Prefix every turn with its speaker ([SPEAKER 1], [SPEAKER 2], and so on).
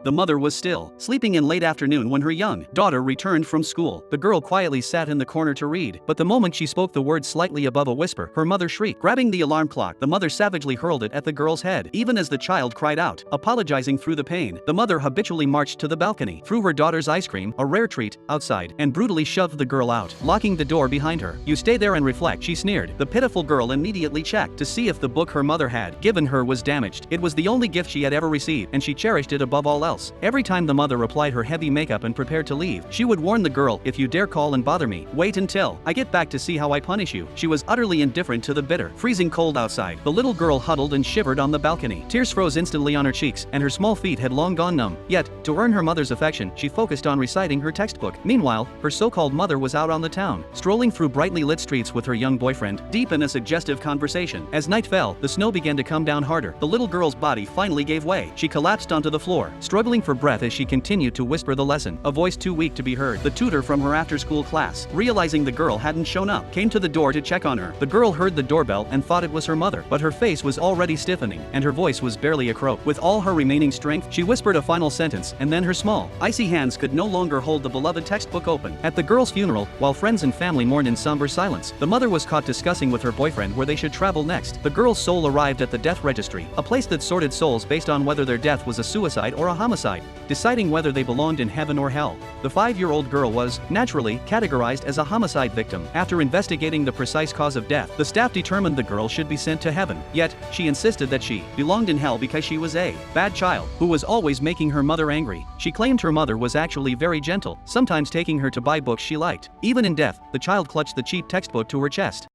[SPEAKER 1] The mother was still sleeping in late afternoon when her young daughter returned from school. The girl quietly sat in the corner to read, but the moment she spoke the words slightly above a whisper, her mother shrieked. Grabbing the alarm clock, the mother savagely hurled it at the girl's head. Even as the child cried out, apologizing through the pain, the mother habitually marched to the balcony, threw her daughter's ice cream, a rare treat, outside, and brutally shoved the girl out, locking the door behind her. "You stay there and reflect," she sneered. The pitiful girl immediately checked to see if the book her mother had given her was damaged. It was the only gift she had ever received, and she cherished it above all else. Every time the mother applied her heavy makeup and prepared to leave, she would warn the girl, "If you dare call and bother me, wait until I get back to see how I punish you." She was utterly indifferent to the bitter, freezing cold outside. The little girl huddled and shivered on the balcony. Tears froze instantly on her cheeks, and her small feet had long gone numb. Yet, to earn her mother's affection, she focused on reciting her textbook. Meanwhile, her so-called mother was out on the town, strolling through brightly lit streets with her young boyfriend, deep in a suggestive conversation. As night fell, the snow began to come down harder. The little girl's body finally gave way. She collapsed onto the floor, struggling for breath as she continued to whisper the lesson. A voice too weak to be heard, the tutor from her after-school class, realizing the girl hadn't shown up, came to the door to check on her. The girl heard the doorbell and thought it was her mother, but her face was already stiffening, and her voice was barely a croak. With all her remaining strength, she whispered a final sentence, and then her small, icy hands could no longer hold the beloved textbook open. At the girl's funeral, while friends and family mourned in somber silence, the mother was caught discussing with her boyfriend where they should travel next. The girl's soul arrived at the death registry, a place that sorted souls based on whether their death was a suicide or a homicide, deciding whether they belonged in heaven or hell. The 5-year-old girl was, naturally, categorized as a homicide victim. After investigating the precise cause of death, the staff determined the girl should be sent to heaven. Yet, she insisted that she belonged in hell because she was a bad child who was always making her mother angry. She claimed her mother was actually very gentle, sometimes taking her to buy books she liked. Even in death, the child clutched the cheap textbook to her chest.